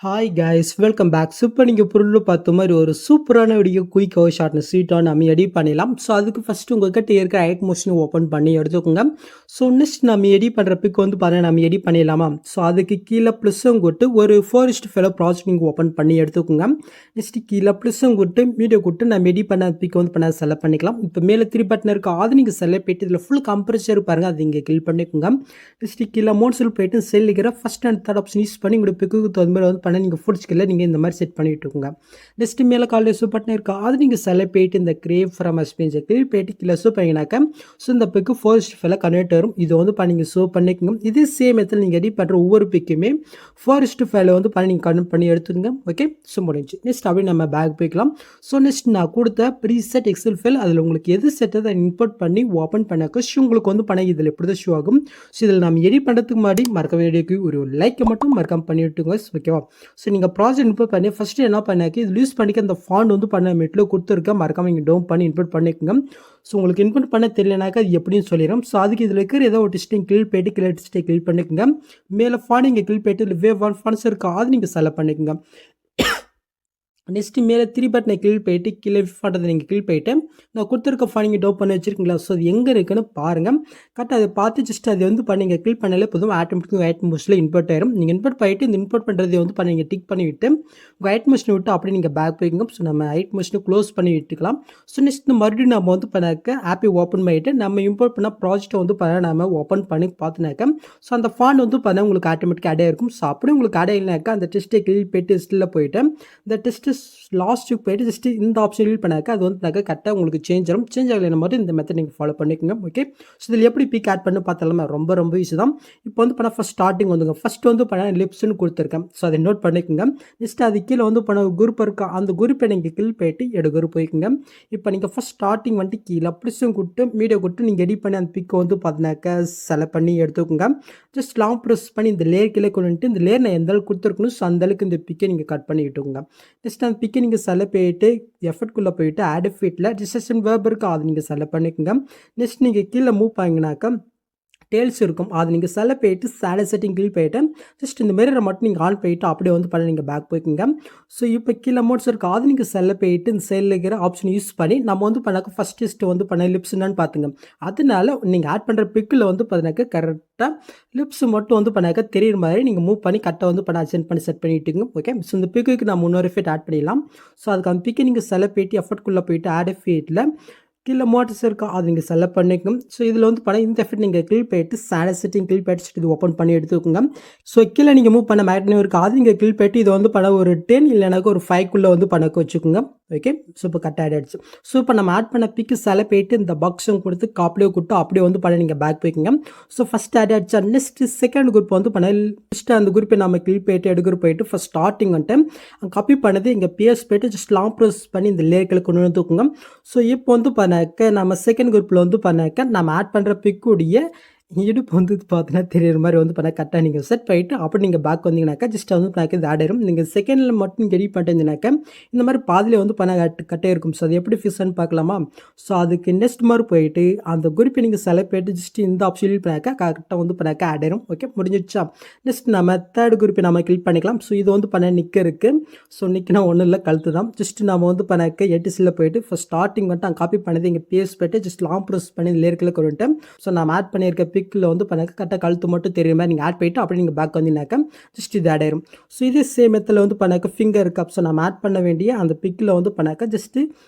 Hi guys welcome back. இப்போ நீங்கள் பொருள் பார்த்த மாதிரி ஒரு சூப்பரான வீடியோ குயிக் ஷார்ட்னு ஸ்வீட்டாக நம்ம எடிட் பண்ணிடலாம். ஸோ அதுக்கு ஃபஸ்ட்டு உங்கள்கிட்ட இருக்கிற ஐட் மோஷன் ஓப்பன் பண்ணி எடுத்துக்கோங்க. ஸோ நெக்ஸ்ட் நம்ம எடிட் பண்ணுற பிக் வந்து பாருங்கள் நம்ம எடிட் பண்ணிடலாமா. ஸோ அதுக்கு கீழே ப்ளஸ்ஸும் கொடுத்து ஒரு 4:5 ப்ராஜெக்ட் நீங்கள் ஓப்பன் பண்ணி எடுத்துக்கோங்க. நெக்ஸ்ட் கீழே ப்ளஸ்ஸும் கொடுத்து மீடியோ கொடுத்து நம்ம எடிட் பண்ண பிக் வந்து பண்ண செலக்ட் பண்ணிக்கலாம். இப்போ மேலே 3 பட்டன் இருக்குது, அது நீங்கள் செலக்ட் போயிட்டு இதில் ஃபுல் கம்ப்ரஸர் பாருங்கள், அது இங்கே கிளிக் பண்ணிக்கோங்க. நெக்ஸ்ட் கீழே மோட்ஸில் போயிட்டு செல் இருக்கிற first and third option use பண்ணி உங்களோட பிக்கு தகுந்த மாதிரி வந்து பண்ண நீங்கள் ஃபுட்ஸ்கில் நீங்கள் இந்த மாதிரி செட் பண்ணிட்டு இருக்கோங்க. நெக்ஸ்ட் மேலே காலையில் சூப் பட்டன் இருக்கா, அது நீங்கள் செலக்ட் போயிட்டு இந்த கிரேவ் ஃப்ரம் எக்ஸ்பீரியன்ஸை கிளிக் போயிட்டு கீழே சூப் பண்ணிங்கனாக்கா ஸோ இந்த பிக்கு 4:5 கன்வெர்ட் வரும். இது வந்து நீங்கள் சூப் பண்ணிக்கோங்க. இதே சேம் மெத்தட் நீங்கள் எடிட் பண்ணுற ஒவ்வொரு பிக்குமே 4:5 வந்து பண்ணி நீங்கள் கன்வெர்ட் பண்ணி எடுத்துங்க. ஓகே, ஸோ முடிஞ்சு. நெக்ஸ்ட் அப்படியே நம்ம பேக் போய்க்கலாம். ஸோ நெக்ஸ்ட் நான் கொடுத்த ப்ரீசெட் எக்ஸல் ஃபைல் அதில் உங்களுக்கு எது செட் அதை இம்போர்ட் பண்ணி ஓப்பன் பண்ணாக்க ஷூ உங்களுக்கு வந்து பண்ண இதில் எப்படி தான் ஷூ ஆகும். ஸோ இதில் நம்ம எடிட் பண்ணுறதுக்கு முன்னாடி மறக்க வீடியோக்கு ஒரு லைக்கை மட்டும் மறக்காம பண்ணி விட்டுங்க. ஓகேவா. ஸோ நீங்கள் ப்ராஜெக்ட் இன்புட் பண்ணி ஃபஸ்ட்டு என்ன பண்ணாக்கி இது யூஸ் பண்ணிக்க அந்த ஃபாண்ட் வந்து பண்ண மெட்டில் கொடுத்துருக்கேன், மறக்காமல் நீங்கள் டவுன் பண்ணி இன்புட் பண்ணிக்கோங்க. ஸோ உங்களுக்கு இன்புட் பண்ண தெரியலனாக்கா அது எப்படின்னு சொல்லிடுறோம். ஸோ அதுக்கு இதில் இருக்கிற ஏதோ ஒரு டெஸ்டிங் கிளிக் போய்ட்டு கிளிக் டெஸ்ட்டை கிளிக் பண்ணிக்கோங்க. மேலே ஃபாண்ட் இங்கே கிளிக் போய்ட்டு இதில் வேவ் ஒன் ஃபாண்ட்ஸ் இருக்கா, அது நீங்கள் செலக்ட் பண்ணிக்கோங்க. நெக்ஸ்ட்டு மேலே 3 பட்டனை கிளிக் போயிட்டு கீழே ஃபாண்டதை நீங்கள் கிளிக் போயிட்டு நான் கொடுத்துருக்க ஃபாண்ட் நீங்கள் டவுன் பண்ணி வச்சுருக்கீங்களா. ஸோ அது எங்கே இருக்குன்னு பாருங்கள். கரெக்டாக அதை பார்த்து ஜஸ்ட் அதை வந்து நீங்கள் கிளிக் பண்ணாலே போதும், ஆட்டோமேட்டிக்காக ஐட் மோஷனில் இன்புட் ஆயிரும். நீங்கள் இன்புட் பண்ணிட்டு இந்த இன்புட் பண்ணுறதை வந்து நீங்கள் டிக் பண்ணி விட்டு உங்கள் ஐட் மோஷனை விட்டு அப்படியே நீங்கள் பேக் போய்க்கோங்க. ஸோ நம்ம ஐட் மோஷனை க்ளோஸ் பண்ணி விட்டுக்கலாம். ஸோ நெக்ஸ்ட் மறுபடியும் நம்ம வந்து பண்ணாக்க ஆப்பை ஓப்பன் பண்ணிவிட்டு நம்ம இம்போர்ட் பண்ண ப்ராஜெக்ட்டை வந்து நம்ம ஓப்பன் பண்ணி பார்த்துனாக்க ஸோ அந்த ஃபாண்ட் வந்து உங்களுக்கு ஆட்டோமேட்டிக்காக ஆட் ஆகிருக்கும். ஸோ அப்படியே உங்களுக்கு ஆட் ஆகினாக்கா அந்த டெஸ்ட்டை கிளிக் போய்ட்டு டெஸ்ட்டில் போயிட்டு இந்த டெஸ்ட்டு லாஸ்ட்டுக்கு போய்ட்டு ஜஸ்ட்டு இந்த ஆப்ஷன் கிளிக் பண்ணாக்க அது வந்து கரெக்டாக உங்களுக்கு சேஞ்ச் ஆகும். சேஞ்ச் ஆகலைன்னா மட்டும் இந்த மெத்தட் நீங்கள் ஃபாலோ பண்ணிக்கோங்க. ஓகே, ஸோ இதில் எப்படி பிக் ஆட் பண்ணி பார்த்தாலுமே ரொம்ப ஈஸி தான். இப்போ வந்து பண்ணால் ஃபஸ்ட் ஸ்டார்டிங் வந்துங்க ஃபஸ்ட்டு வந்து பண்ண லிப்ஸ்ன்னு கொடுத்துருக்கேன். ஸோ அதை நோட் பண்ணிக்கோங்க. நெக்ஸ்ட் அது கீழே வந்து பண்ண குரூப் இருக்கா, அந்த குரூப்பை நீங்கள் கிளிக் போயிட்டு குரூப் போய்க்குங்க. இப்போ நீங்கள் ஃபஸ்ட் ஸ்டார்டிங் வந்துட்டு கீழே ப்ளஸும் கொடுத்து மீடியோ கொடுத்து நீங்கள் எடிட் பண்ணி அந்த பிக்கை வந்து பார்த்தினாக்க செலக்ட் பண்ணி எடுத்துக்கோங்க. ஜஸ்ட் லாங் ப்ரெஸ் பண்ணி இந்த லேயர் கீழே கொண்டுட்டு இந்த லேயர் நான் எந்த அளவுக்கு கொடுத்துருக்கணும் ஸோ அந்தளவுக்கு இந்த பிக்கை நீங்கள் கட் பண்ணி விட்டுக்கோங்க. நெக்ஸ்ட் அந்த பிக்கை நீங்கள் செலக்ட் போயிட்டு எஃபர்ட்குள்ளே போயிட்டு ஆட் எஃபெக்ட்டில் டிஸ்கஷன் வேர்ப் இருக்கா, அது நீங்கள் செலக்ட் பண்ணிக்கோங்க. நெக்ஸ்ட் நீங்கள் கீழே மூவ் பண்ணிங்கனாக்கா டேல்ஸ் இருக்கும், அது நீங்கள் செலக்ட் போயிட்டு சேலரி செட்டிங் கிளிக் போயிட்டு ஜஸ்ட் இந்த மிரரை மட்டும் நீங்கள் ஆன் போயிட்டு அப்படியே வந்து பண்ண நீங்கள் பேக் போய்க்குங்க. ஸோ இப்போ கீழே மோட்ஸ் இருக்குது, அது நீங்கள் செலக்ட் போயிட்டு இந்த சைடில் இருக்கிற ஆப்ஷன் யூஸ் பண்ணி நம்ம வந்து பண்ணாக்க ஃபஸ்ட்டு வந்து பண்ண லிப்ஸ் என்னன்னு பார்த்துங்க. அதனால நீங்கள் ஆட் பண்ணுற பிக்கில் வந்து பார்த்தினாக்க கரெக்டாக லிப்ஸ் மட்டும் வந்து பண்ணாக்க தெரியுற மாதிரி நீங்கள் மூவ் பண்ணி கரெக்டாக வந்து பண்ண அட்ஜென்ட் பண்ணி செட் பண்ணிவிட்டுங்க. ஓகே, ஸோ இந்த பிக்குக்கு நம்ம இன்னொரு எஃபெக்ட் ஆட் பண்ணிடலாம். ஸோ அதுக்கு அந்த பிக்கை நீங்கள் செலக்ட் போயிட்டு எஃபர்ட்குள்ளே போயிட்டு ஆட் எஃபெக்ட்டில் கீழே மோட்டர்ஸ் இருக்கா, அது நீங்கள் செலக்ட் பண்ணிக்கணும். ஸோ இதில் வந்து பண்ண இந்த எஃபெக்ட் நீங்கள் கிளிக் போயிட்டு சேனல் செட்டிங் கிளிக் போயிட்டு இது ஓப்பன் பண்ணி எடுத்துக்கோங்க. ஸோ கீழே நீங்கள் மூவ் பண்ண மேக்னோ இருக்கா, அது நீங்கள் கிளிக் போயிட்டு இதை வந்து பண்ண ஒரு 10 இல்லைனாக்க ஒரு 5 வந்து பண்ணக்க வச்சுக்கோங்க. ஓகே, ஸோ இப்போ கட் ஆகிடுச்சு. ஸோ இப்போ நம்ம ஆட் பண்ண பிக்கு செலக்ட் போயிட்டு இந்த பாக்ஸும் கொடுத்து காப்பிலே கொடுத்து அப்படியே வந்து பண்ண நீங்கள் பேக் போய்க்குங்க. ஸோ ஃபஸ்ட் ஆட் ஆகிடுச்சா. நெக்ஸ்ட்டு செகண்ட் குரூப் வந்து பண்ண ஃபஸ்ட்டு அந்த குரூப்பை நம்ம கிளிக் போயிட்டு எடுக்கிற போயிட்டு ஃபஸ்ட் ஸ்டார்டிங் வந்துட்டு காப்பி பண்ணது இங்கே பிஎஸ் போயிட்டு ஜஸ்ட் லாங் ப்ரெஸ் பண்ணி இந்த லேயர்களை கொண்டு வந்து தூக்குங்க. ஸோ இப்போ வந்து பண்ணாக்க நம்ம செகண்ட் குரூப்பில் வந்து பண்ணாக்க நம்ம ஆட் பண்ணுற பிக்குடைய இடுப்பு வந்து பார்த்தீங்கன்னா தெரியுற மாதிரி வந்து பண்ண கரெக்டாக நீங்கள் செட் பண்ணிட்டு அப்படி நீங்கள் பேக் வந்தீங்கன்னாக்கா ஜஸ்ட் வந்து பண்ணாக்க இது ஆட் ஆயிரும். நீங்கள் செகண்டில் மட்டும் எடிட் பண்ணிட்டீங்கன்னாக்கா இந்த மாதிரி பாதியில் வந்து பண்ண கட்டே இருக்கும். ஸோ அது எப்படி ஃபிக்ஸ்ன்னு பார்க்கலாமா. ஸோ அதுக்கு நெக்ஸ்ட் மாதிரி போயிட்டு அந்த குரூப்பை நீங்கள் செலக்ட் பண்ணிட்டு ஜஸ்ட் இந்த ஆப்ஷன் பண்ணாக்கா கரெக்டாக வந்து பண்ணாக்க ஆட் ஆயிரும். ஓகே, முடிஞ்சிடுச்சா. நெக்ஸ்ட் நம்ம தேர்ட் குரூப்பை நம்ம கிளிக் பண்ணிக்கலாம். ஸோ இது வந்து பண்ண நிற்க இருக்குது. ஸோ நிற்கினா ஒன்றும் இல்லை, கழுத்து தான். ஜஸ்ட் நம்ம வந்து பண்ணாக்க எட்டிஸில் போயிட்டு ஃபஸ்ட் ஸ்டார்டிங் வந்துட்டு அங்கே காப்பி பண்ணது இங்கே பேஸ் போயிட்டு ஜஸ்ட் லாங் ப்ரெஸ் பண்ணி லேயர்களை கொண்டுட்டு ஸோ நம்ம ஆட் பண்ணியிருக்க பிக்கில் வந்து பண்ணாக்க கரெக்டாக கழுத்து மட்டும் தெரியுற மாதிரி நீங்கள் ஆட் பண்ணிட்டு அப்படி நீங்கள் பேக் வந்தீங்கன்னாக்கா ஜஸ்ட் இது ஆட் ஆயிரும். ஸோ இதே சேம் மெத்தடில் வந்து பண்ணாக்க ஃபிங்கர் கப் ஸோ நம்ம ஆட் பண்ண வேண்டிய அந்த பிக்கில் வந்து பண்ணாக்க ஜஸ்ட்டு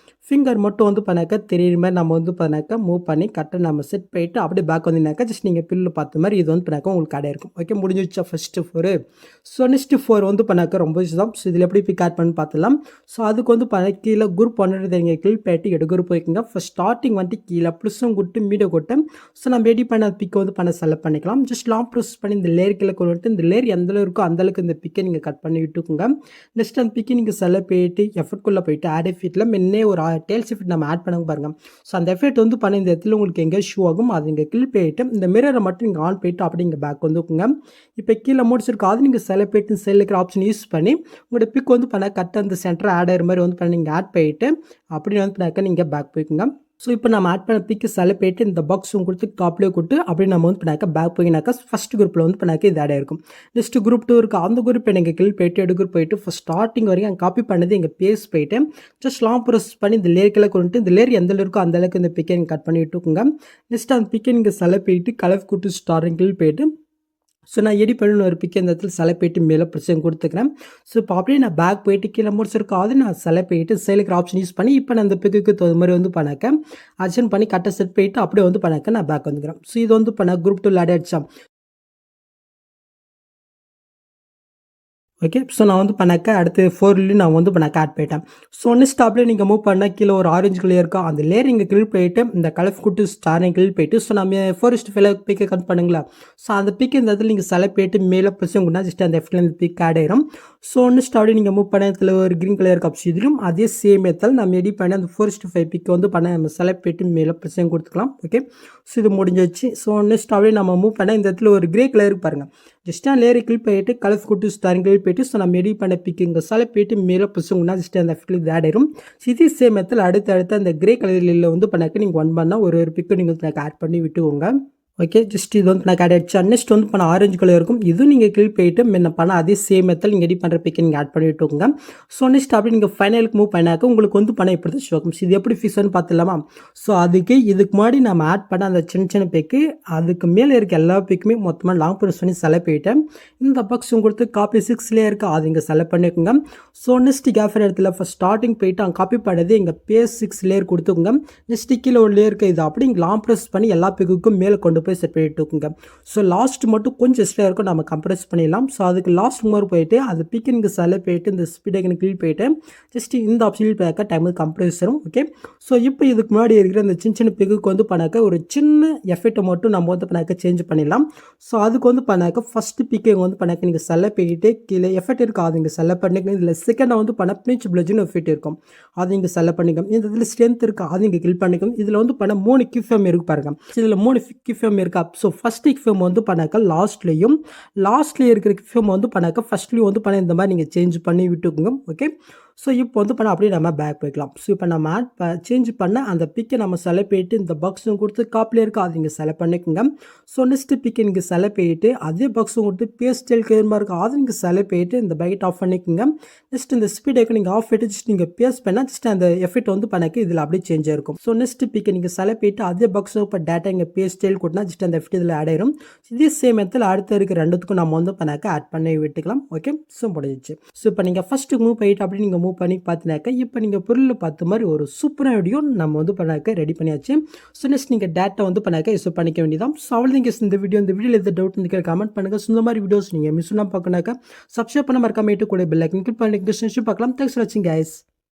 ஃபிங்கர் மட்டும் வந்து பண்ணாக்க தெரியுற மாதிரி நம்ம வந்து பண்ணாக்க மூவ் பண்ணி கரெக்டாக நம்ம செட் பண்ணிட்டு அப்படியே பேக் வந்தீங்கன்னாக்கா ஜஸ்ட் நீங்கள் பில்லு பார்த்த மாதிரி இது வந்து பண்ணாக்க உங்களுக்கு ஆட் ஆயிருக்கும். ஓகே, முடிஞ்சிச்சா ஃபஸ்ட்டு 4. ஸோ நெக்ஸ்ட்டு 4 வந்து பண்ணாக்க ரொம்ப யூஸ் தான். ஸோ இதில் எப்படி பிக் ஆட் பண்ணி பார்த்துலாம். ஸோ அதுக்கு வந்து பண்ண கீழே குரூப் பண்ணுறது நீங்கள் கிளிக் பண்ணிட்டு எடுக்குறூப் போய்க்குங்க. ஃபஸ்ட் ஸ்டார்டிங் வந்துட்டு கீழே ப்ளஸும் கொடுத்து மீடியோ கொடுத்து ஸோ நம்ம எடிட் பண்ண பிக்கை வந்து பண்ண செலக்ட் பண்ணிக்கலாம். ஜஸ்ட் லாங் ப்ரெஸ் பண்ணி இந்த லேயர் கீழே கொண்டு இந்த லேயர் எந்த அளவு இருக்கோ அந்தளவுக்கு இந்த பிக்கை நீங்கள் கட் பண்ணி விட்டுக்குங்க. நெக்ஸ்ட் அந்த பிக்கை நீங்கள் செலக்ட் போயிட்டு எஃபர்ட்குள்ளே போயிட்டு ஆட் எஃபெக்ட்டில் முன்னே ஒரு டேல்ஸ் எஃபெக்ட் நம்ம ஆட் பண்ண பாருங்க. ஸோ அந்த எஃபெக்ட் வந்து பண்ண இந்த இடத்துல உங்களுக்கு எங்கே ஷூ ஆகும், அது நீங்கள் கிளிக் போயிட்டு இந்த மிரரை மட்டும் நீங்கள் ஆன் போயிட்டு அப்படி நீங்கள் பேக் வந்துக்குங்க. இப்போ கீழே மோட்ஸ் இருக்கா, அது நீங்கள் செலக்ட் போயிட்டு செல் இருக்கிற ஆப்ஷன் யூஸ் பண்ணி உங்களோட பிக் வந்து பண்ண கரெக்டாக அந்த சென்டர் ஆட் ஆகிற மாதிரி வந்து பண்ண நீங்கள் ஆட் போயிட்டு அப்படின்னு வந்து பண்ணாக்க நீங்கள் பேக் போய்க்குங்க. ஸோ இப்போ நம்ம ஆட் பண்ண பிக்கு செலக்ட் பண்ணிட்டு இந்த பாக்ஸும் கொடுத்து டாப்லேயே கொடுத்து அப்படியே நம்ம வந்து பண்ணாக்க பேக் போயினாக்கா ஃபர்ஸ்ட் குரூப்பில் வந்து பண்ணாக்க இது ஆட் ஆயிருக்கும். நெக்ஸ்ட் குரூப் 2 இருக்குது. அந்த குரூப் எனக்கு கீழ் போயிட்டு எடுக்குற போயிட்டு ஃபஸ்ட் ஸ்டார்டிங் வரைக்கும் அங்கே காப்பி பண்ணது எங்கள் பேஸ் போயிட்டு ஜஸ்ட் லாங் ப்ரெஸ் பண்ணி இந்த லேயர்க்கெல்லாம் கொண்டு இந்த லேயர் எந்த இருக்கோ அந்த அளவுக்கு இந்த பிக்கை நீங்கள் கட் பண்ணி விட்டுக்குங்க. நெக்ஸ்ட் அந்த பிக்கை நீங்கள் செலக்ட் பண்ணிட்டு கலர் கொடுத்து ஸ்டார்டிங் கீழ் போயிட்டு ஸோ நான் எடிட் பண்ணி ஒரு பிக்கை இந்த இடத்துல செலக்ட் பண்ணிட்டு மேலே பிரச்சனை கொடுத்துக்கிறேன். ஸோ இப்போ அப்படியே நான் பேக் போயிட்டு கீழே முடிச்சிருக்காது நான் செலக்ட் பண்ணிட்டு சைலுக்கு ஆப்ஷன் யூஸ் பண்ணி இப்போ நான் அந்த பிக்குக்கு தகுந்த மாதிரி வந்து பண்ணாக்க அட்ஜன் பண்ணி கரெக்டாக செட் பண்ணிட்டு அப்படியே வந்து பண்ணாக்க நான் பேக் வந்துக்கிறேன். ஸோ இது வந்து பண்ண குரூப் 2 ஆட் ஆயிடுச்சா. ஓகே. ஸோ நான் வந்து பண்ணாக்க அடுத்து 4லேயும் நான் வந்து பண்ணாக்க ஆட் பண்ணிட்டேன். ஸோ நெக்ஸ்ட் டாப்லேயே நீங்கள் மூவ் பண்ணால் கீழே ஒரு ஆரஞ்சு கலர் இருக்கா அந்த லேயர் இங்கே கிளிக் போயிட்டு இந்த கலர் குட்டு ஸ்டாரை கிளிக் போயிட்டு ஸோ நம்ம 4:5 பிக்கை கட் பண்ணுங்களா. ஸோ அந்த பிக் இந்த இடத்துல நீங்கள் செலக்ட் பண்ணிட்டு மேலே ப்ரெஸ்ஸும் கூட ஜஸ்ட் அந்த எஃப்டில் இந்த பிக் ஆட் ஆயிரும். ஸோ நெக்ஸ்ட் அப்படியே நீங்கள் மூவ் பண்ண இடத்துல ஒரு க்ரீன் கலர் இருக்கா இதுலையும் அதே சேம் மெத்தட் நம்ம எடிட் பண்ணி அந்த 4:5 பிக் வந்து பண்ண நம்ம செலக்ட் பண்ணிட்டு மேலே ப்ரெஸ்ஸும் கொடுத்துக்கலாம். ஓகே. ஸோ இது முடிஞ்சிச்சு. ஸோ நெக்ஸ்ட் அப்படியே நம்ம மூவ் பண்ண இந்த இடத்துல ஒரு கிரே கலர் பாருங்கள் ஜஸ்ட் லேயரை கிளிக் பண்ணிட்டு கலர் குட்டு ஸ்டாரிங் கிளிக் போயிட்டு ஸோ நம்ம எடிட் பண்ண பிக் இங்கே செலக்ட் பண்ணிட்டு மேலே ப்ரெஸ்ஸுங்கன்னா ஜஸ்ட் அந்த எஃப்டில் இது ஆட் ஆயிரும். இது சேம் மெத்தட் அடுத்து அந்த கிரே கலரில் வந்து பண்ணாக்க நீங்கள் ஒன் பண்ணால் ஒரு பிக்கு நீங்கள் ஆட் பண்ணி விட்டுக்கோங்க. ஓகே. ஜஸ்ட் இது வந்து நான் ஆட் ஆகிடுச்சு. நெக்ஸ்ட் வந்து பண்ண ஆரஞ்சு கலர் இருக்கும் இதுவும் நீங்கள் கிளிக் போயிட்டு முன்ன பண்ண அதே சேம் மெத்தட் நீங்கள் எடிட் பண்ணுற பிக்கை நீங்கள் ஆட் பண்ணி விட்டுக்கோங்க. ஸோ நெக்ஸ்ட் அப்படி நீங்கள் ஃபைனலுக்கு மூவ் பண்ணாக்க உங்களுக்கு வந்து பண்ண இப்படி ஷோக்கும். இது எப்படி ஃபிக்ஸ்னு பார்த்துலாமா. ஸோ இதுக்கு முன்னாடி நம்ம ஆட் பண்ண அந்த சின்ன பிக்கு அதுக்கு மேலே இருக்க எல்லா பிக்குமே மொத்தமாக லாங் ப்ரெஸ் பண்ணி செலக்ட் போயிட்டேன். இந்த பாக்ஸ் உங்களுக்கு காப்பி 6லேயே இருக்குது அது இங்கே செலக்ட் பண்ணிக்கோங்க. ஸோ நெக்ஸ்ட் கேஃபர் இடத்துல ஃபஸ்ட் ஸ்டார்டிங் போயிட்டு அங்கே காப்பி பண்ணது எங்கள் பேஸ் 6 லேயர் கொடுத்துக்கோங்க. நெக்ஸ்ட் கீழே ஒரு லேயர் இருக்குது இது அப்படி இங்கே லாங் ப்ரெஸ் பண்ணி எல்லா பிக்குக்கும் மேலே கொண்டு போய் செட் பண்ணிட்டுக்குங்க. ஸோ லாஸ்ட் மட்டும் கொஞ்சம் எக்ஸ்ட்ரா இருக்கும் நம்ம கம்ப்ரெஸ் பண்ணிடலாம். ஸோ அதுக்கு லாஸ்ட் மாதிரி போயிட்டு அது பிக்கினுக்கு செலக்ட் போயிட்டு இந்த ஸ்பீடுக்கு கீழ் போயிட்டு ஜஸ்ட் இந்த ஆப்ஷனில் பார்க்க டைம் கம்ப்ரெஸ் வரும். ஓகே. ஸோ இப்போ இதுக்கு முன்னாடி இருக்கிற இந்த சின்ன பிக்குக்கு வந்து பண்ணாக்க ஒரு சின்ன எஃபெக்ட்டை மட்டும் நம்ம வந்து பண்ணாக்க சேஞ்ச் பண்ணிடலாம். ஸோ அதுக்கு வந்து பண்ணாக்க ஃபஸ்ட்டு பிக்கை வந்து பண்ணாக்க நீங்கள் செலக்ட் பண்ணிட்டு கீழே எஃபெக்ட் இருக்குது அது இங்கே செலக்ட் பண்ணிக்கணும். இதில் செகண்டாக வந்து பண்ண பினிச் பிளஜ்னு எஃபெக்ட் இருக்கும் அது இங்கே செலக்ட் பண்ணிக்கணும். இந்த இதில் ஸ்ட்ரென்த் இருக்குது அது இங்கே கிளிக் பண்ணிக்கணும். இதில் வந்து பண்ண 3 கிஃபேம் இருக்கு பாருங்க. இதில் 3 கிஃபேம் இருக்கா. ஸோ ஃபஸ்ட் கிஃபேம் வந்து பண்ணாக்க லாஸ்ட்லேயே இருக்கிற கிஃபேம் வந்து பண்ணாக்க ஃபஸ்ட்லேயும் வந்து பண்ண இந்த மாதிரி நீங்கள் சேஞ்ச் பண்ணி விட்டுக்குங்க. ஓகே. ஸோ இப்போ வந்து பண்ண அப்படியே நம்ம பேக் போய்க்கலாம். ஸோ இப்போ நம்ம சேஞ்ச் பண்ண அந்த பிக்கை நம்ம செலக்ட் பண்ணிட்டு இந்த பாக்ஸும் கொடுத்து காப்பிலே இருக்கா அது இங்கே செலக்ட் பண்ணிக்கோங்க. ஸோ நெக்ஸ்ட் பிக்கை நீங்கள் செலக்ட் பண்ணிட்டு அதே பாக்ஸும் கொடுத்து பேஸ்டல் கேர்மா இருக்கா அது நீங்கள் செலக்ட் பண்ணிட்டு இந்த பைட் ஆஃப் பண்ணிக்கோங்க. நெக்ஸ்ட் இந்த ஸ்பீடை நீங்கள் ஆஃப் பண்ணிட்டு ஜஸ்ட் நீங்கள் பேஸ்ட் பண்ணால் ஜஸ்ட் அந்த எஃபெக்ட் வந்து பண்ணாக்க இதில் அப்படியே சேஞ்ச் ஆயிருக்கும். ஸோ நெக்ஸ்ட் பிக்கை நீங்கள் செலக்ட் பண்ணிட்டு அதே பாக்ஸும் இப்போ டேட்டா இங்கே பேஸ்டல் கொடுத்தா ஜஸ்ட் அந்த எஃபெக்ட் இதில் ஆட் ஆயிரும். இதே சேம் மெத்தட் அடுத்த இருக்கிற ரெண்டுத்துக்கும் நம்ம வந்து பண்ணாக்க ஆட் பண்ணி விட்டுக்கலாம். ஓகே. ஸோ முடிஞ்சிச்சு. ஸோ இப்போ நீங்கள் ஃபஸ்ட்டு மூவ் பண்ணிட்டு அப்படி நீங்கள் மூவ் பண்ணி பார்த்தினாக்க இப்போ நீங்கள் பொருள் பார்த்த மாதிரி ஒரு சூப்பரான வீடியோ நம்ம வந்து பண்ணாக்க ரெடி பண்ணியாச்சு. ஸோ நெக்ஸ்ட் நீங்கள் டேட்டா வந்து பண்ணாக்க யூஸ் பண்ணிக்க வேண்டியதான். ஸோ அவ்வளோதான் இந்த வீடியோவில் எந்த டவுட் வந்து கமெண்ட் பண்ணுங்கள். ஸோ இந்த மாதிரி வீடியோஸ் நீங்கள் மிஸ் பண்ணால் பார்க்கணாக்கா சப்ஸ்கிரைப் பண்ண மறக்காம கூட பெல் ஐக்கன் கிளிக் பண்ணி பார்க்கலாம். தேங்க்ஸ் ஃபார் வாட்சிங் கைஸ்.